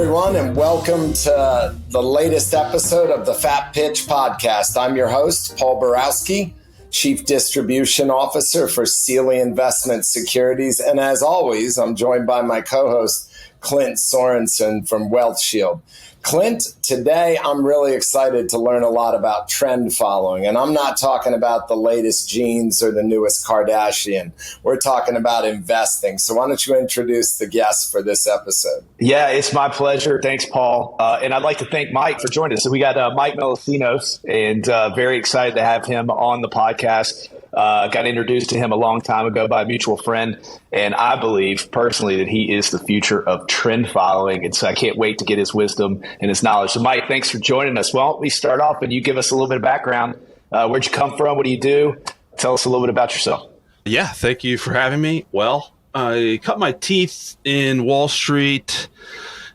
everyone, and welcome to the latest episode of the Fat Pitch Podcast. I'm your host, Paul Borowski, Chief Distribution Officer for Sealy Investment Securities. And as always, I'm joined by my co-host, Clint Sorensen from Wealth Shield. Clint, today I'm really excited to learn a lot about trend following. And I'm not talking about the latest jeans or the newest Kardashian. We're talking about investing. So why don't you introduce the guest for this episode? Yeah, it's my pleasure. Thanks, Paul. And I'd like to thank Mike for joining us. So we got Mike Melissinos, and very excited to have him on the podcast. Got introduced to him a long time ago by a mutual friend, and I believe personally that he is the future of trend following, and so I can't wait to get his wisdom and his knowledge. So Mike, thanks for joining us. Well, we start off and you give us a little bit of background. Where'd you come from? What do you do? Tell us a little bit about yourself. Yeah, thank you for having me. Well, I cut my teeth in Wall Street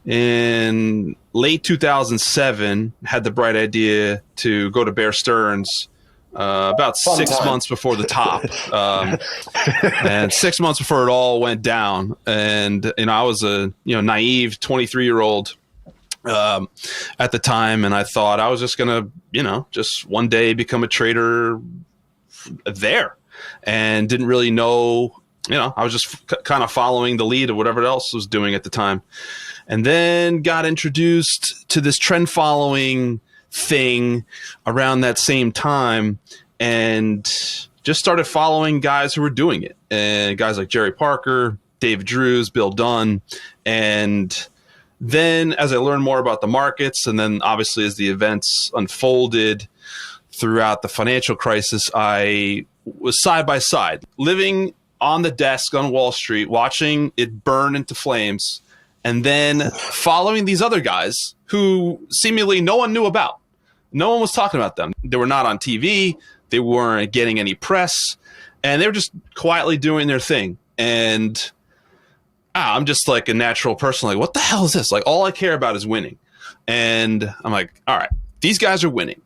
in late 2007, had the bright idea to go to Bear Stearns about 6 months before the top, and 6 months before it all went down. And I was a naive 23-year-old at the time, and I thought I was just gonna just one day become a trader there, and didn't really know. I was just kind of following the lead of whatever else was doing at the time, and then got introduced to this trend following thing around that same time, and just started following guys who were doing it, and guys like Jerry Parker, David Drews, Bill Dunn. And then as I learned more about the markets, and then obviously as the events unfolded throughout the financial crisis, I was side by side, living on the desk on Wall Street, watching it burn into flames, and then following these other guys who seemingly no one knew about. No one was talking about them. They were not on TV. They weren't getting any press. And they were just quietly doing their thing. And I'm just like a natural person. Like, what the hell is this? Like, all I care about is winning. And I'm like, all right, these guys are winning.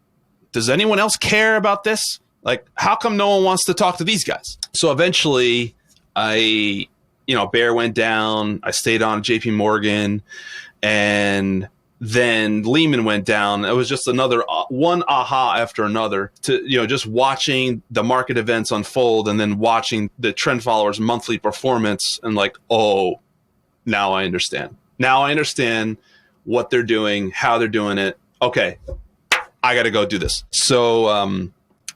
Does anyone else care about this? Like, how come no one wants to talk to these guys? So eventually Bear went down. I stayed on JP Morgan, and then Lehman went down. It was just another one aha after another to, just watching the market events unfold, and then watching the trend followers' monthly performance, and like, oh, now I understand. Now I understand what they're doing, how they're doing it. Okay, I got to go do this. So,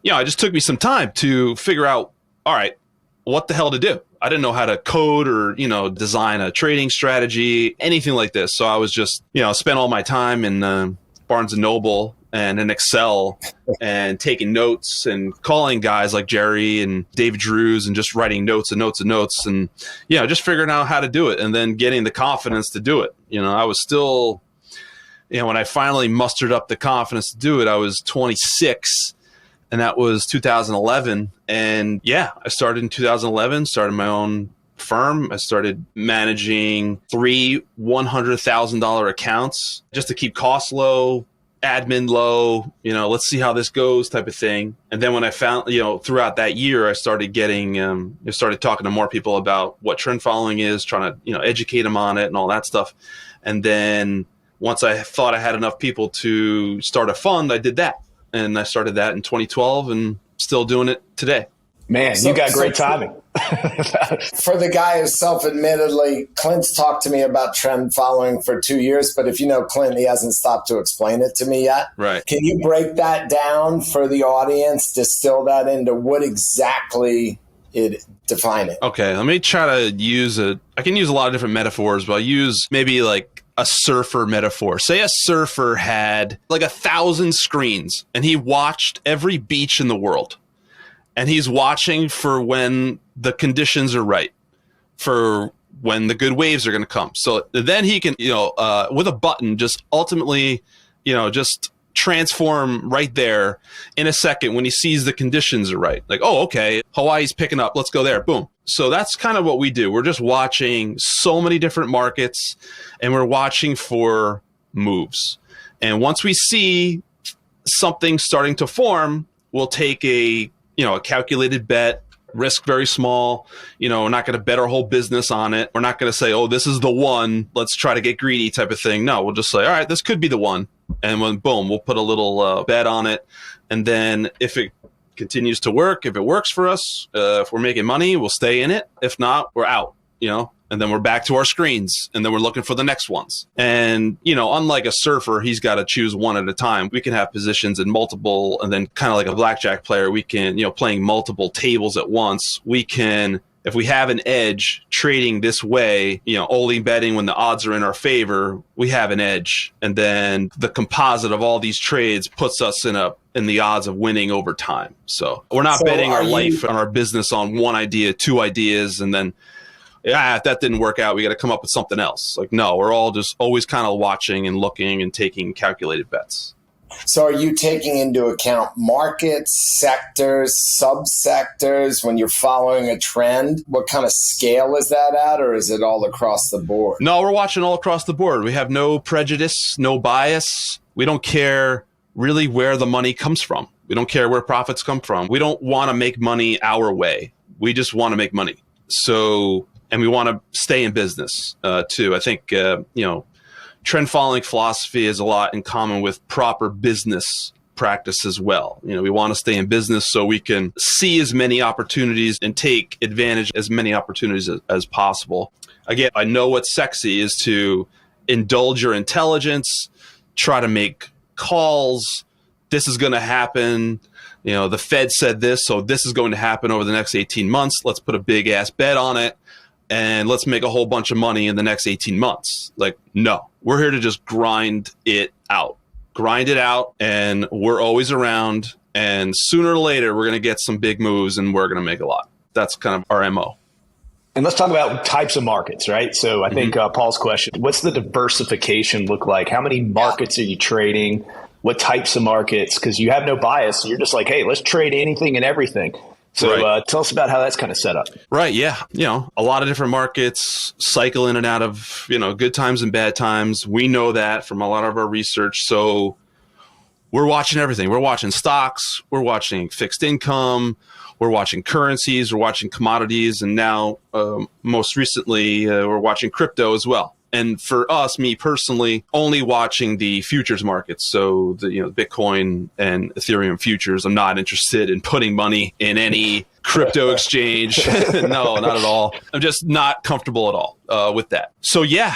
it just took me some time to figure out, all right, what the hell to do. I didn't know how to code or, design a trading strategy, anything like this. So I was just, spent all my time in Barnes & Noble and in Excel and taking notes and calling guys like Jerry and David Drews and just writing notes and notes and notes and, just figuring out how to do it and then getting the confidence to do it. I was still, when I finally mustered up the confidence to do it, I was 26. And that was 2011. And I started in 2011, started my own firm. I started managing 3 $100,000 accounts just to keep costs low, admin low, let's see how this goes type of thing. And then when I found, throughout that year, I started talking to more people about what trend following is, trying to, educate them on it and all that stuff. And then once I thought I had enough people to start a fund, I did that. And I started that in 2012 and still doing it today. Man, you got great timing. For the guy who's self-admittedly, Clint's talked to me about trend following for 2 years, but if you know Clint, he hasn't stopped to explain it to me yet. Right. Can you break that down for the audience, distill that into what exactly define it? Okay, let me try to I can use a lot of different metaphors, but I'll use maybe like a surfer metaphor. Say a surfer had like 1,000 screens and he watched every beach in the world, and he's watching for when the conditions are right, for when the good waves are going to come. So then he can, with a button, just ultimately, just transform right there in a second when he sees the conditions are right. Like, oh, okay, Hawaii's picking up. Let's go there. Boom. So that's kind of what we do. We're just watching so many different markets, and we're watching for moves. And once we see something starting to form, we'll take a calculated bet risk very small. We're not going to bet our whole business on it. We're not going to say, oh, this is the one, let's try to get greedy type of thing. No, we'll just say, all right, this could be the one. And when boom, we'll put a little bet on it. And then if it continues to work, if it works for us, if we're making money, we'll stay in it. If not, we're out, and then we're back to our screens, and then we're looking for the next ones. And, unlike a surfer, he's got to choose one at a time. We can have positions in multiple, and then kind of like a blackjack player, we can, playing multiple tables at once. We can, if we have an edge trading this way, only betting when the odds are in our favor, we have an edge. And then the composite of all these trades puts us in the odds of winning over time. So we're not betting our life and our business on one idea, two ideas, and then if that didn't work out, we got to come up with something else. Like, no, we're all just always kind of watching and looking and taking calculated bets. So are you taking into account markets, sectors, subsectors when you're following a trend? What kind of scale is that at, or is it all across the board? No, we're watching all across the board. We have no prejudice, no bias. We don't care really where the money comes from. We don't care where profits come from. We don't want to make money our way. We just want to make money. So... and we want to stay in business, too. I think, trend following philosophy has a lot in common with proper business practice as well. We want to stay in business so we can see as many opportunities and take advantage as many opportunities as possible. Again, I know what's sexy is to indulge your intelligence, try to make calls. This is going to happen. The Fed said this, so this is going to happen over the next 18 months. Let's put a big ass bet on it. And let's make a whole bunch of money in the next 18 months. Like, no, we're here to just grind it out, and we're always around. And sooner or later, we're going to get some big moves and we're going to make a lot. That's kind of our MO. And let's talk about types of markets, right? So I think Paul's question, what's the diversification look like? How many markets are you trading? What types of markets? Because you have no bias. You're just like, hey, let's trade anything and everything. So right. Tell us about how that's kind of set up. Right. Yeah. A lot of different markets cycle in and out of, good times and bad times. We know that from a lot of our research. So we're watching everything. We're watching stocks. We're watching fixed income. We're watching currencies. We're watching commodities. And now, most recently, we're watching crypto as well. And for us, me personally, only watching the futures markets. So the Bitcoin and Ethereum futures. I'm not interested in putting money in any crypto exchange. No, not at all. I'm just not comfortable at all with that. So yeah,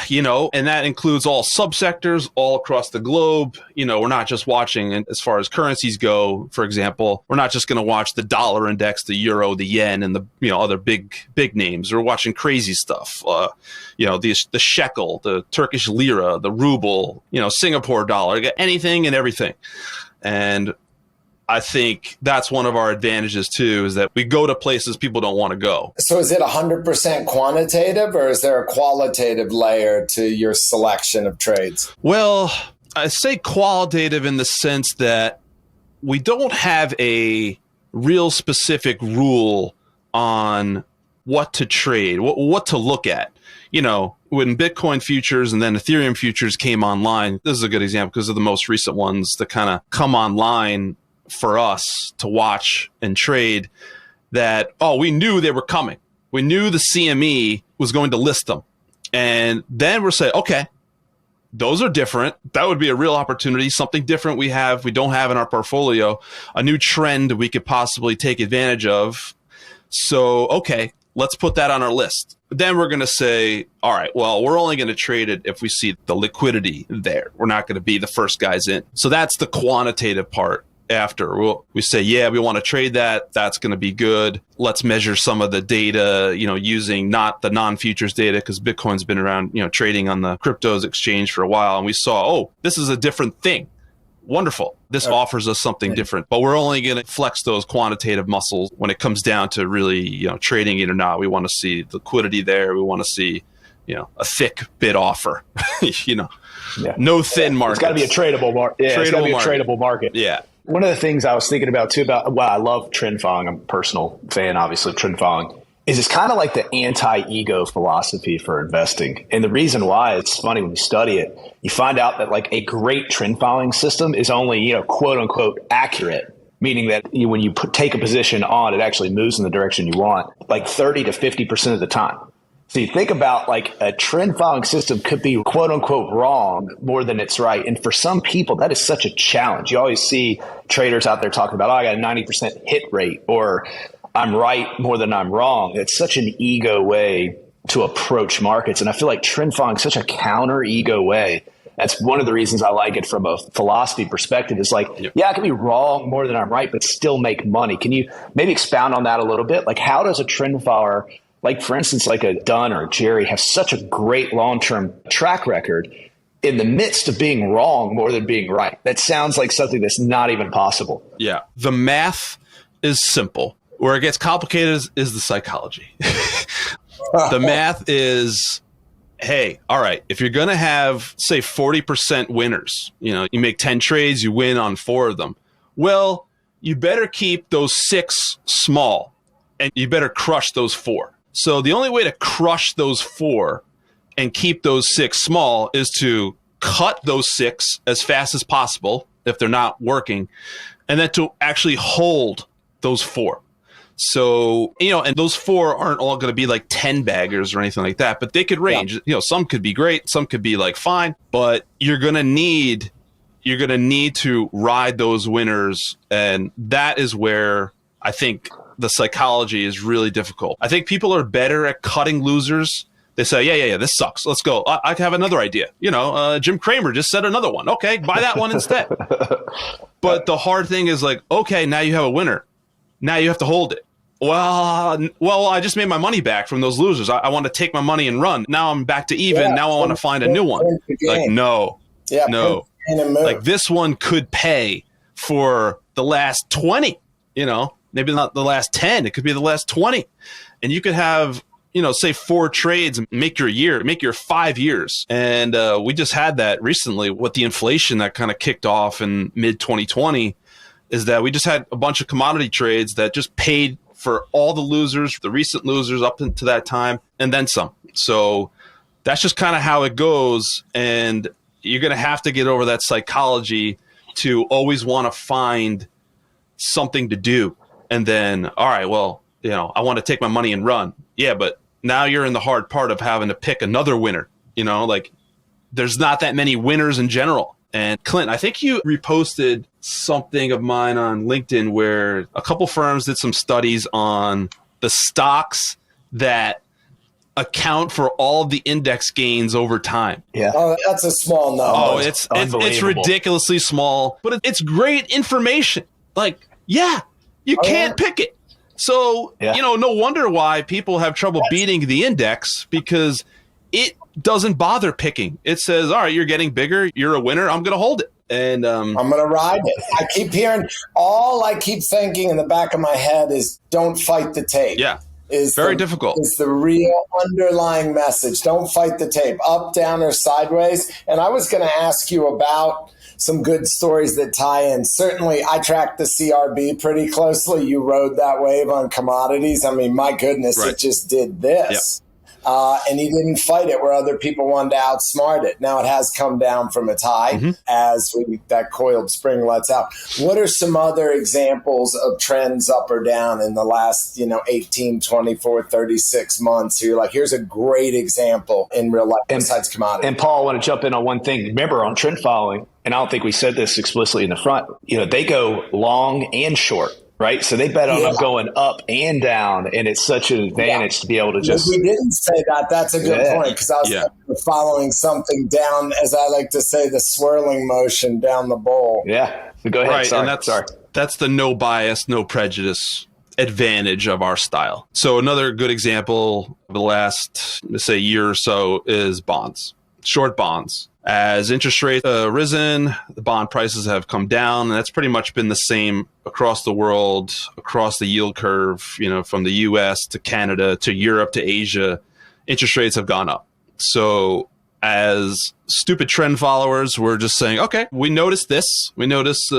and that includes all subsectors all across the globe. We're not just watching, and as far as currencies go, for example, we're not just going to watch the dollar index, the euro, the yen, and the other big names. We're watching crazy stuff. The shekel, the Turkish lira, the ruble, Singapore dollar, anything and everything. And I think that's one of our advantages, too, is that we go to places people don't want to go. So is it 100% quantitative, or is there a qualitative layer to your selection of trades? Well, I say qualitative in the sense that we don't have a real specific rule on what to trade, what to look at. When Bitcoin futures and then Ethereum futures came online, this is a good example because of the most recent ones that kind of come online for us to watch and trade, that, we knew they were coming. We knew the CME was going to list them. And then we're saying, okay, those are different. That would be a real opportunity, something different we don't have in our portfolio, a new trend we could possibly take advantage of. So, okay, let's put that on our list. Then we're going to say, all right, well, we're only going to trade it if we see the liquidity there. We're not going to be the first guys in. So that's the quantitative part. After we say, yeah, we want to trade that. That's going to be good. Let's measure some of the data, using not the non-futures data, because Bitcoin's been around, trading on the cryptos exchange for a while. And we saw, this is a different thing. Wonderful. This offers us something different, but we're only going to flex those quantitative muscles when it comes down to really, trading it or not. We want to see liquidity there. We want to see, a thick bid offer, no thin market. It's got to be a tradable market. Yeah, it's got to be a tradable market. Yeah. One of the things I was thinking about too I love trend following. I'm a personal fan, obviously, of trend following. Is it's kind of like the anti-ego philosophy for investing. And the reason why, it's funny when you study it, you find out that like a great trend following system is only, quote unquote, accurate meaning that when you take a position on, it actually moves in the direction you want, like 30 to 50% of the time. So you think about like a trend following system could be quote unquote wrong more than it's right. And for some people, that is such a challenge. You always see traders out there talking about, oh, I got a 90% hit rate, or I'm right more than I'm wrong. It's such an ego way to approach markets. And I feel like trend following is such a counter ego way. That's one of the reasons I like it from a philosophy perspective. Is like, yeah, I can be wrong more than I'm right, but still make money. Can you maybe expound on that a little bit? Like, how does a trend follower, like for instance, like a Dunn or a Jerry, have such a great long-term track record in the midst of being wrong more than being right? That sounds like something that's not even possible. Yeah. The math is simple. Where it gets complicated is the psychology. The math is, hey, all right, if you're going to have, say, 40% winners, you make 10 trades, you win on 4 of them. Well, you better keep those 6 small, and you better crush those 4. So the only way to crush those 4 and keep those 6 small is to cut those 6 as fast as possible if they're not working, and then to actually hold those 4. So, and those 4 aren't all going to be like 10 baggers or anything like that, but they could range. Yeah. Some could be great, some could be like fine, but you're going to need to ride those winners. And that is where I think the psychology is really difficult. I think people are better at cutting losers. They say, yeah, this sucks. Let's go. I have another idea. Jim Cramer just said another one. Okay, buy that one instead. But the hard thing is like, okay, now you have a winner. Now you have to hold it. Well, I just made my money back from those losers. I want to take my money and run. Now I'm back to even. Now I want to find a new one. Like, no. Like this one could pay for the last 20, maybe not the last 10. It could be the last 20. And you could have, say 4 trades and make your year, make your 5 years. And we just had that recently with the inflation that kind of kicked off in mid 2020. Is that we just had a bunch of commodity trades that just paid for all the losers, the recent losers up into that time, and then some. So that's just kind of how it goes. And you're going to have to get over that psychology to always want to find something to do. And then, all right, well, I want to take my money and run. Yeah, but now you're in the hard part of having to pick another winner. Like there's not that many winners in general. And Clint, I think you reposted something of mine on LinkedIn where a couple firms did some studies on the stocks that account for all of the index gains over time. Yeah. Oh, that's a small number. Oh, it's ridiculously small, but it's great information. Like, yeah, you can't pick it. So, no wonder why people have trouble beating the index, because it doesn't bother picking. It says, all right, you're getting bigger. You're a winner. I'm going to hold it. And I'm going to ride it. I keep hearing, all I keep thinking in the back of my head is don't fight the tape. Yeah. Very difficult. Is the real underlying message. Don't fight the tape, up, down, or sideways. And I was going to ask you about some good stories that tie in. Certainly, I tracked the CRB pretty closely. You rode that wave on commodities. I mean, my goodness, It just did this. Yep. And he didn't fight it where other people wanted to outsmart it. Now it has come down from its high as that coiled spring lets out. What are some other examples of trends up or down in the last, 18, 24, 36 months? So you're like, here's a great example in real life besides commodities. And Paul, I want to jump in on one thing. Remember, on trend following, and I don't think we said this explicitly in the front, they go long and short. Right. So they bet on them going up and down. And it's such an advantage to be able to just. We didn't say that. That's a good point, because I was following something down, as I like to say, the swirling motion down the bowl. Yeah. So go ahead. Right. Sorry. And that's the no bias, no prejudice advantage of our style. So another good example of the last, let's say, year or so is bonds, short bonds. As interest rates risen, the bond prices have come down, and that's pretty much been the same across the world, across the yield curve, from the US to Canada to Europe to Asia. Interest rates have gone up. So as stupid trend followers, we're just saying, okay, we noticed this. We noticed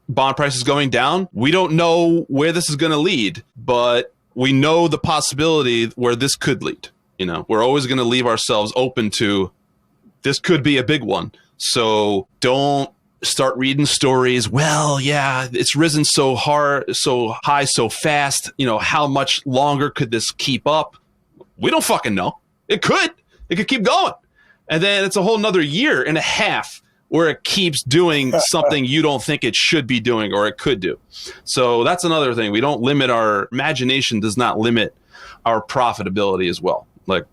bond prices going down. We don't know where this is going to lead, but we know the possibility where this could lead. We're always going to leave ourselves open to this could be a big one. So don't start reading stories. Well, yeah, it's risen so high, so fast. How much longer could this keep up? We don't fucking know. It could keep going. And then it's a whole nother year and a half where it keeps doing something you don't think it should be doing or it could do. So that's another thing. We don't limit our imagination, does not limit our profitability as well. Like,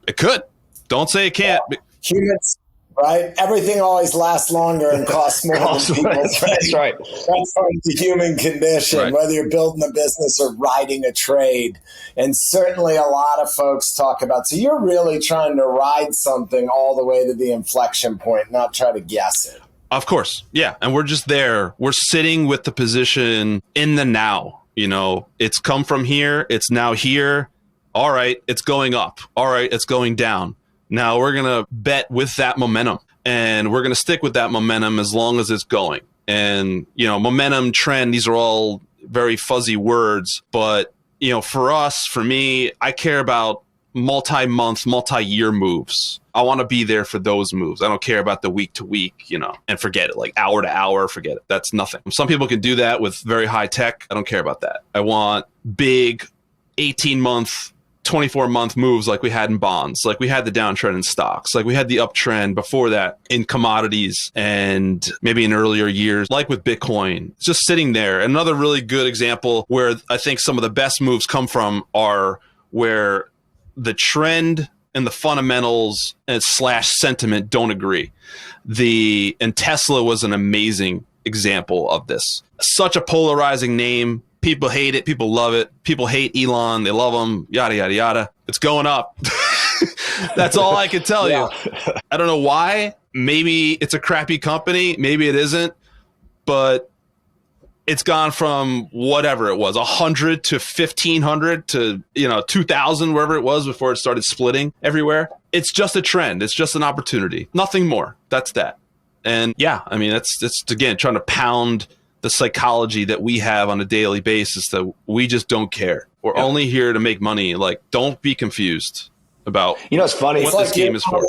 it could. Don't say it can't. Humans, right? Everything always lasts longer and costs more than people. That's right. That's part of the human condition, right. Whether you're building a business or riding a trade. And certainly a lot of folks talk about, so you're really trying to ride something all the way to the inflection point, not try to guess it. Of course. Yeah. And we're just there. We're sitting with the position in the now. It's come from here. It's now here. All right. It's going up. All right. It's going down. Now we're going to bet with that momentum, and we're going to stick with that momentum as long as it's going. And, momentum, trend, these are all very fuzzy words. But, for me, I care about multi-month, multi-year moves. I want to be there for those moves. I don't care about the week to week, and forget it, like hour to hour, forget it. That's nothing. Some people can do that with very high tech. I don't care about that. I want big 18-month, 24-month moves like we had in bonds, like we had the downtrend in stocks, like we had the uptrend before that in commodities, and maybe in earlier years, like with Bitcoin. It's just sitting there. Another really good example where I think some of the best moves come from are where the trend and the fundamentals and / sentiment don't agree. And Tesla was an amazing example of this. Such a polarizing name. People hate it. People love it. People hate Elon. They love him. Yada, yada, yada. It's going up. That's all I can tell you. I don't know why. Maybe it's a crappy company. Maybe it isn't. But it's gone from whatever it was, 100 to 1,500 to 2,000, wherever it was before it started splitting everywhere. It's just a trend. It's just an opportunity. Nothing more. That's that. And yeah, I mean, it's again trying to pound the psychology that we have on a daily basis that we just don't care. We're only here to make money. Like, don't be confused about it's funny. It's what like this game is for.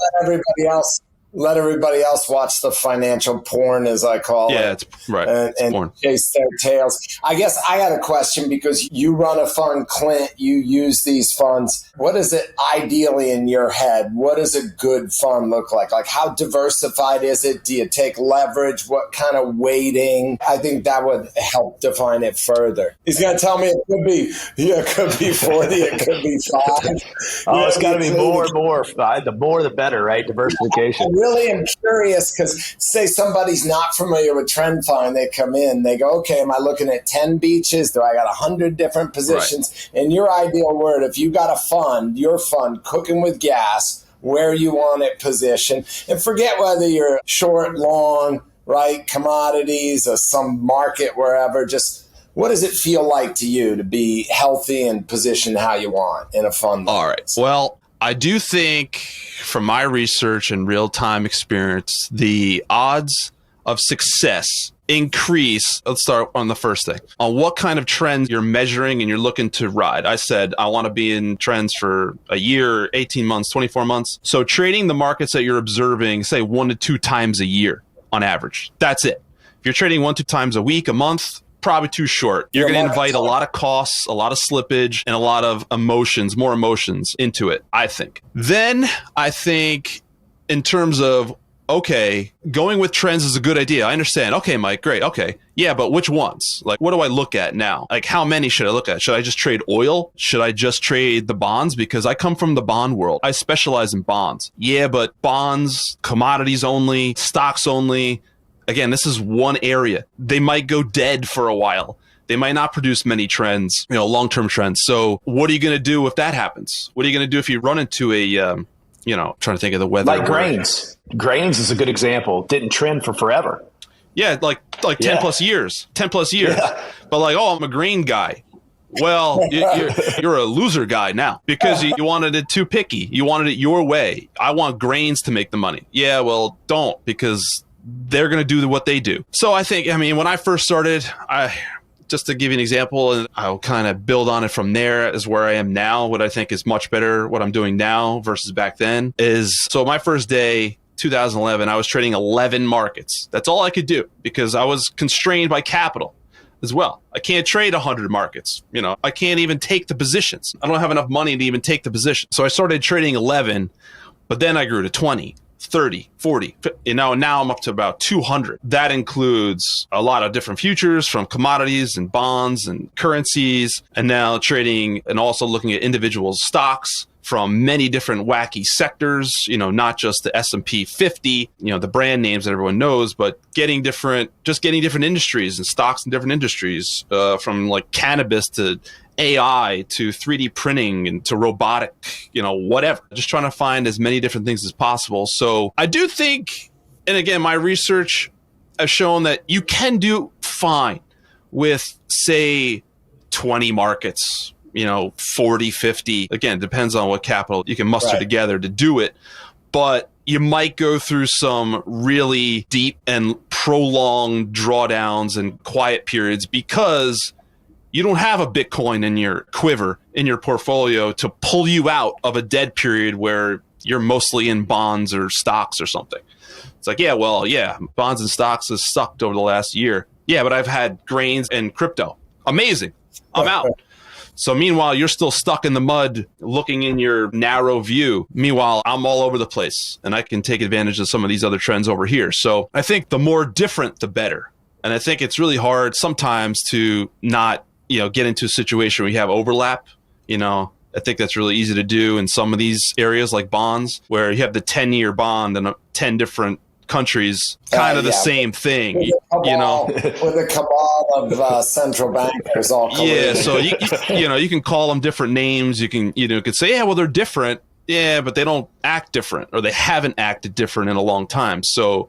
Let everybody else watch the financial porn, as I call it. Yeah, it's right. And porn. chase their tails. I guess I got a question, because you run a fund, Clint, you use these funds. What is it ideally in your head? What does a good fund look like? Like, how diversified is it? Do you take leverage? What kind of weighting? I think that would help define it further. He's going to tell me it could be 40, it could be 5. Oh, it's got to be more and more. The more, the better, right? Diversification. Really am curious, because say somebody's not familiar with trend fund, they come in, they go, okay, am I looking at 10 beaches? Do I got 100 different positions? Right. In your ideal world, if you got a fund, your fund cooking with gas, where you want it positioned, and forget whether you're short, long, right, commodities or some market, wherever, just what does it feel like to you to be healthy and positioned how you want in a fund? All right. Well, I do think from my research and real-time experience, the odds of success increase. Let's start on the first thing. On what kind of trends you're measuring and you're looking to ride. I said, I want to be in trends for a year, 18 months, 24 months. So trading the markets that you're observing, say 1 to 2 times a year on average. That's it. If you're trading 1 to 2 times a week, a month, probably too short. You're going to invite a lot of costs, a lot of slippage, and a lot of emotions, more emotions into it, I think. Then I think in terms of, okay, going with trends is a good idea. I understand. Okay, Mike, great. Okay. Yeah, but which ones? Like, what do I look at now? Like, how many should I look at? Should I just trade oil? Should I just trade the bonds? Because I come from the bond world. I specialize in bonds. Yeah, but bonds, commodities only, stocks only. Again, this is one area. They might go dead for a while. They might not produce many trends, long-term trends. So what are you going to do if that happens? What are you going to do if you run into a, trying to think of the weather. Like grains. Grains is a good example. Didn't trend for forever. Yeah, like 10 plus years. 10 plus years. Yeah. But I'm a grain guy. Well, you're a loser guy now because you wanted it too picky. You wanted it your way. I want grains to make the money. Yeah, well, don't, because they're going to do what they do. So I think, when I first started, just to give you an example, and I'll kind of build on it from there, is where I am now. What I think is much better, what I'm doing now versus back then is, so my first day, 2011, I was trading 11 markets. That's all I could do because I was constrained by capital as well. I can't trade 100 markets. I can't even take the positions. I don't have enough money to even take the position. So I started trading 11, but then I grew to 20, 30, 40. Now I'm up to about 200. That includes a lot of different futures from commodities and bonds and currencies, and now trading and also looking at individual stocks from many different wacky sectors, not just the S&P 50, the brand names that everyone knows, but getting different industries and stocks in different industries, from like cannabis to AI to 3D printing and to robotic, whatever. Just trying to find as many different things as possible. So I do think, and again, my research has shown that you can do fine with, say, 20 markets, 40, 50. Again, depends on what capital you can muster together to do it. But you might go through some really deep and prolonged drawdowns and quiet periods because you don't have a Bitcoin in your quiver, in your portfolio to pull you out of a dead period where you're mostly in bonds or stocks or something. It's like, bonds and stocks has sucked over the last year. Yeah, but I've had grains and crypto. Amazing. I'm out. So meanwhile, you're still stuck in the mud looking in your narrow view. Meanwhile, I'm all over the place and I can take advantage of some of these other trends over here. So I think the more different, the better. And I think it's really hard sometimes to not, get into a situation where you have overlap. I think that's really easy to do in some of these areas like bonds where you have the 10-year bond and 10 different countries, kind of the same thing, with a cabal of central bankers all colluding. Yeah, so you can call them different names. You can could say, well, they're different. Yeah, but they don't act different, or they haven't acted different in a long time. So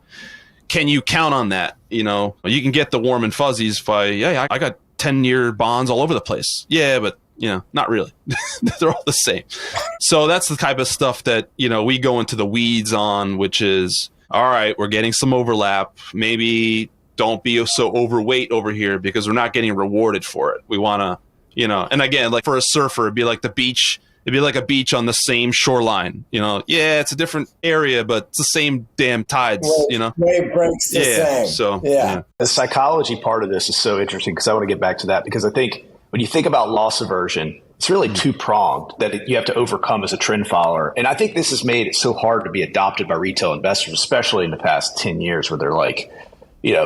can you count on that? You can get the warm and fuzzies by, I got 10-year bonds all over the place. Yeah, but not really. They're all the same. So that's the type of stuff that, we go into the weeds on, which is, all right, we're getting some overlap. Maybe don't be so overweight over here because we're not getting rewarded for it. We want to, and again, like for a surfer, it'd be like the beach. It'd be like a beach on the same shoreline. It's a different area, but it's the same damn tides, Wave breaks the same. So, The psychology part of this is so interesting because I want to get back to that because I think when you think about loss aversion, it's really two-pronged that you have to overcome as a trend follower. And I think this has made it so hard to be adopted by retail investors, especially in the past 10 years where they're like,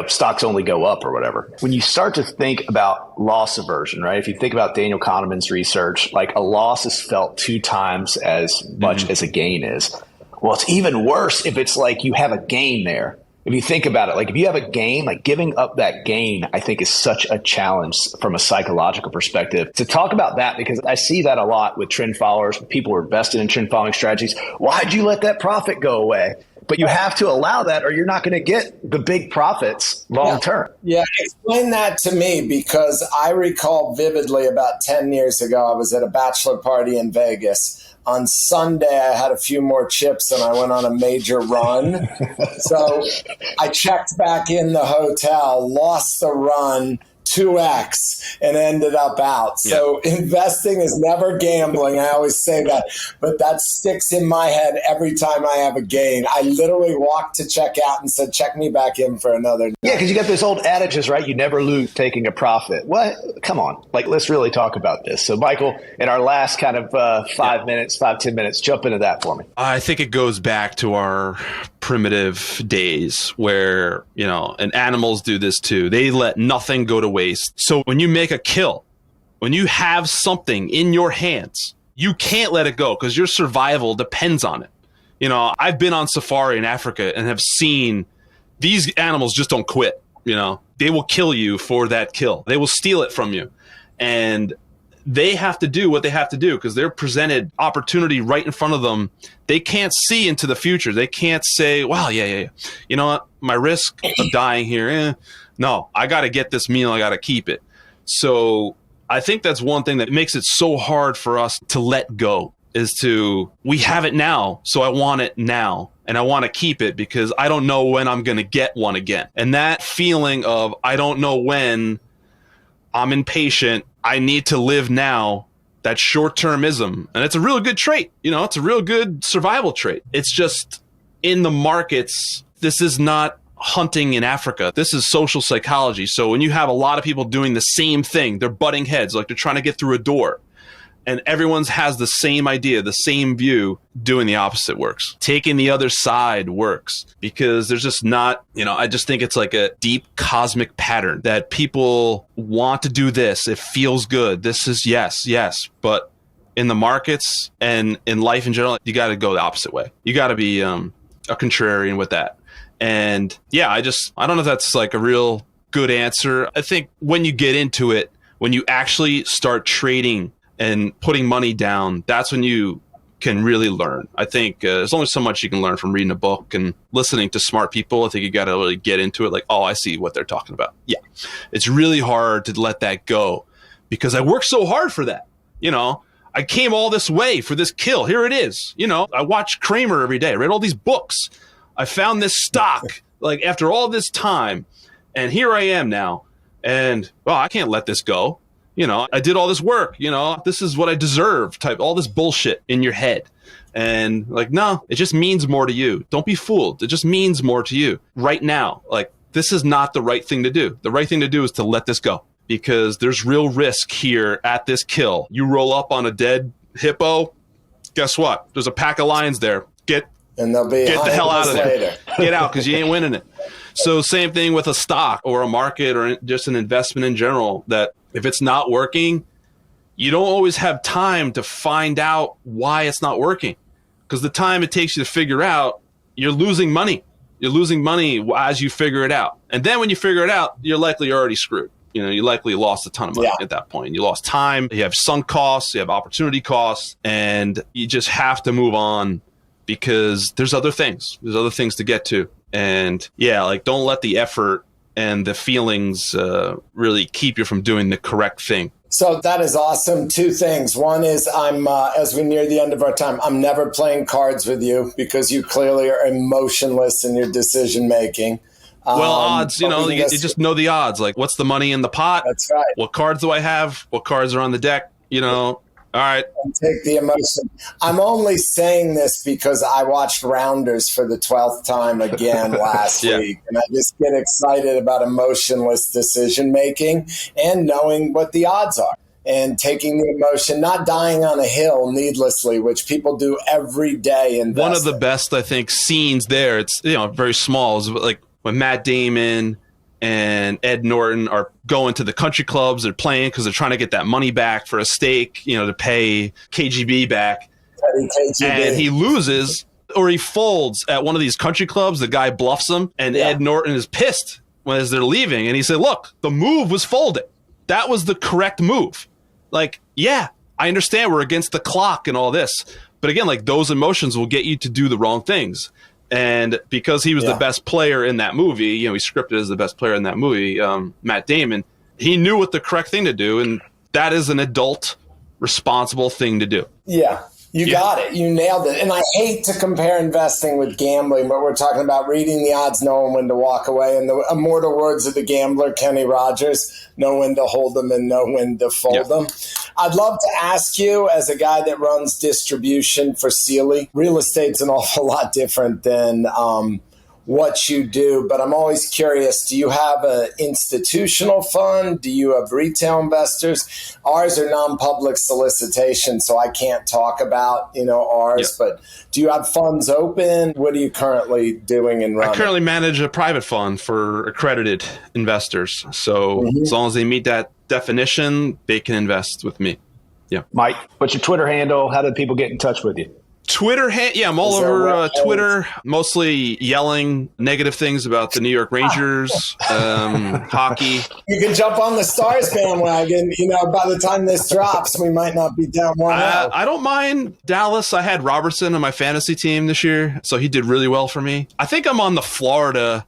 stocks only go up or whatever. When you start to think about loss aversion, right? If you think about Daniel Kahneman's research, like a loss is felt 2 times as much as a gain is. Well, it's even worse if it's like you have a gain there. If you think about it, like if you have a gain, like giving up that gain, I think is such a challenge from a psychological perspective. To talk about that, because I see that a lot with trend followers, people who are invested in trend following strategies. Why'd you let that profit go away? But you have to allow that or you're not going to get the big profits long term. Yeah, explain that to me because I recall vividly about 10 years ago, I was at a bachelor party in Vegas. On Sunday, I had a few more chips and I went on a major run. So I checked back in the hotel, lost the run, 2x, and ended up out. So investing is never gambling. I always say that, but that sticks in my head every time I have a gain. I literally walked to check out and said, check me back in for another night. Yeah, because you got those old adages, right? You never lose taking a profit. What? Come on. Like, let's really talk about this. So, Michael, in our last kind of 10 minutes, jump into that for me. I think it goes back to our primitive days where, and animals do this too. They let nothing go to waste. So when you make a kill, when you have something in your hands, you can't let it go because your survival depends on it. I've been on safari in Africa and have seen these animals just don't quit. They will kill you for that kill. They will steal it from you. And they have to do what they have to do because they're presented opportunity right in front of them. They can't see into the future. They can't say, well, yeah. You know what? My risk of dying here, no, I got to get this meal. I got to keep it. So I think that's one thing that makes it so hard for us to let go is we have it now. So I want it now and I want to keep it because I don't know when I'm going to get one again. And that feeling of, I don't know when, I'm impatient, I need to live now, that short-termism. And it's a real good trait. It's a real good survival trait. It's just in the markets, this is not hunting in Africa. This is social psychology. So when you have a lot of people doing the same thing, they're butting heads, like they're trying to get through a door, and everyone has the same idea, the same view, doing the opposite works. Taking the other side works, because there's just not, I just think it's like a deep cosmic pattern that people want to do this. It feels good. This is yes. But in the markets and in life in general, you got to go the opposite way. You got to be a contrarian with that. And yeah, I don't know if that's like a real good answer. I think when you get into it, when you actually start trading and putting money down, that's when you can really learn. I think there's only so much you can learn from reading a book and listening to smart people. I think you got to really get into it. Like, oh, I see what they're talking about. Yeah. It's really hard to let that go, because I worked so hard for that. I came all this way for this kill. Here it is. I watch Kramer every day. I read all these books. I found this stock like after all this time, and here I am now. And I can't let this go. I did all this work, this is what I deserve type, all this bullshit in your head. And like, no, it just means more to you. Don't be fooled. It just means more to you right now. Like, this is not the right thing to do. The right thing to do is to let this go, because there's real risk here at this kill. You roll up on a dead hippo. Guess what? There's a pack of lions there. Get the hell out of there. Later. Get out, because you ain't winning it. So same thing with a stock or a market or just an investment in general, that if it's not working, you don't always have time to find out why it's not working, because the time it takes you to figure out, you're losing money. You're losing money as you figure it out. And then when you figure it out, you're likely already screwed. You likely lost a ton of money at that point. You lost time, you have sunk costs, you have opportunity costs, and you just have to move on, because there's other things. There's other things to get to. And don't let the effort and the feelings really keep you from doing the correct thing. So that is awesome. Two things. One is I'm, as we near the end of our time, I'm never playing cards with you, because you clearly are emotionless in your decision making. Well, odds, you just know the odds. Like, what's the money in the pot? That's right. What cards do I have? What cards are on the deck? All right. And take the emotion. I'm only saying this because I watched Rounders for the 12th time again last week. And I just get excited about emotionless decision making and knowing what the odds are, and taking the emotion, not dying on a hill needlessly, which people do every day. One of the best, I think, scenes there, it's very small, is like when Matt Damon and Ed Norton are going to the country clubs. They're playing because they're trying to get that money back for a stake, to pay KGB back. And he loses, or he folds at one of these country clubs. The guy bluffs him, and Ed Norton is pissed as they're leaving. And he said, look, the move was folded. That was the correct move. Like, I understand we're against the clock and all this. But again, like, those emotions will get you to do the wrong things. And because he was the best player in that movie, he's scripted as the best player in that movie, Matt Damon, he knew what the correct thing to do. And that is an adult, responsible thing to do. Yeah, you got it. You nailed it. And I hate to compare investing with gambling, but we're talking about reading the odds, knowing when to walk away. And the immortal words of the gambler, Kenny Rogers, know when to hold them and know when to fold them. I'd love to ask you, as a guy that runs distribution for Sealy, real estate's an awful lot different than what you do, but I'm always curious, do you have an institutional fund? Do you have retail investors? Ours are non-public solicitations, so I can't talk about, ours, but do you have funds open? What are you currently doing and running? I currently manage a private fund for accredited investors. So as long as they meet that definition, they can invest with me. Yeah. Mike, what's your Twitter handle? How do people get in touch with you? Twitter, I'm all over Twitter, mostly yelling negative things about the New York Rangers, hockey. You can jump on the Stars bandwagon. By the time this drops, we might not be down 1-0. I don't mind Dallas. I had Robertson on my fantasy team this year, so he did really well for me. I think I'm on the Florida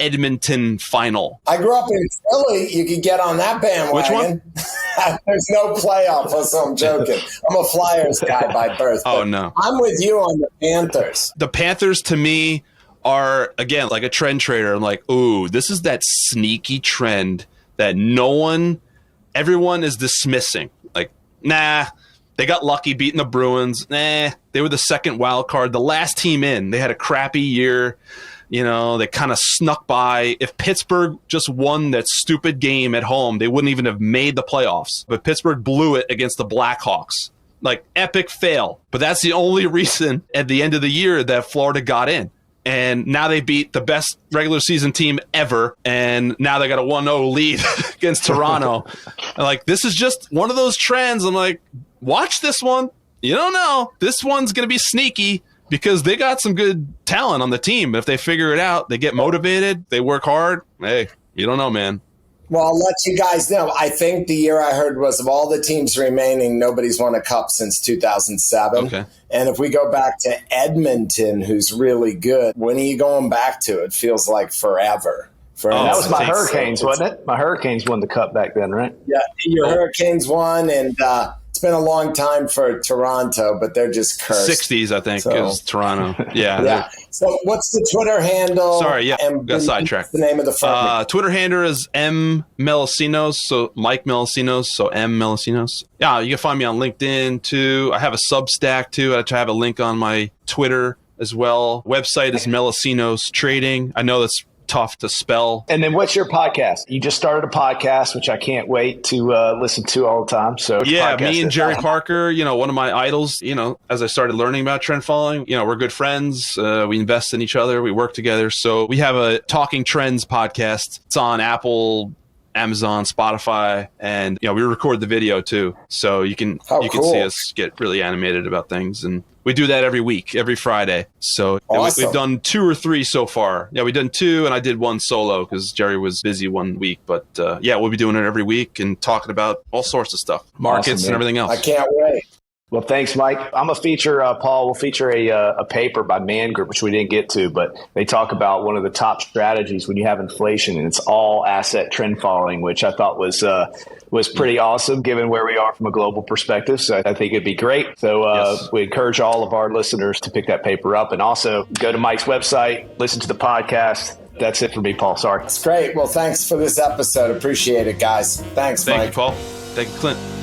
Edmonton final. I grew up in Philly. You could get on that bandwagon. Which one? There's no playoff, so I'm joking. I'm a Flyers guy by birth. Oh, no. I'm with you on the Panthers. The Panthers, to me, are, again, like a trend trader. I'm like, ooh, this is that sneaky trend that everyone is dismissing. Like, nah, They got lucky beating the Bruins. They were the second wild card, the last team in. They had a crappy year. They kind of snuck by. If Pittsburgh just won that stupid game at home, they wouldn't even have made the playoffs. But Pittsburgh blew it against the Blackhawks. Like, epic fail. But that's the only reason at the end of the year that Florida got in. And now they beat the best regular season team ever. And now they got a 1-0 lead against Toronto. And like, this is just one of those trends. I'm like, watch this one. You don't know. This one's going to be sneaky because they got some good talent on the team. If they figure it out, they get motivated, they work hard. Hey, you don't know, man. Well, I'll let you guys know. I think the year I heard was of all the teams remaining, nobody's won a cup since 2007. Okay. And if we go back to Edmonton, who's really good, when are you going back to? It feels like forever. That was my Hurricanes, wasn't it? My Hurricanes won the cup back then, right? Yeah, your Hurricanes won, and it's been a long time for Toronto, but they're just cursed. 60s, I think, is Toronto. Yeah. Yeah. So what's the Twitter handle? Sorry, yeah, and got sidetracked. The name of the firm? Twitter handle is M Melissinos, so Mike Melissinos, so M Melissinos. Yeah, you can find me on LinkedIn too. I have a Substack too. I have a link on my Twitter as well. Website is Melissinos Trading. I know that's tough to spell. And then what's your podcast? You just started a podcast, which I can't wait to listen to all the time. So yeah, me and Jerry Parker, one of my idols, as I started learning about trend following, we're good friends. We invest in each other. We work together. So we have a Talking Trends podcast. It's on Apple, Amazon, Spotify, and we record the video too. So you can see us get really animated about things, and we do that every week, every Friday. So awesome. We've done 2 or 3 so far. Yeah, we've done 2, and I did 1 solo because Jerry was busy one week. But we'll be doing it every week and talking about all sorts of stuff, markets and everything else. I can't wait. Well, thanks, Mike. I'm going to feature, Paul, we'll feature a paper by Man Group, which we didn't get to, but they talk about one of the top strategies when you have inflation, and it's all asset trend following, which I thought was pretty awesome given where we are from a global perspective. So I think it'd be great. So Yes. We encourage all of our listeners to pick that paper up, and also go to Mike's website, listen to the podcast. That's it for me, Paul. Sorry. That's great. Well, thanks for this episode. Appreciate it, guys. Thanks, Mike. Thank you, Paul. Thank you, Clint.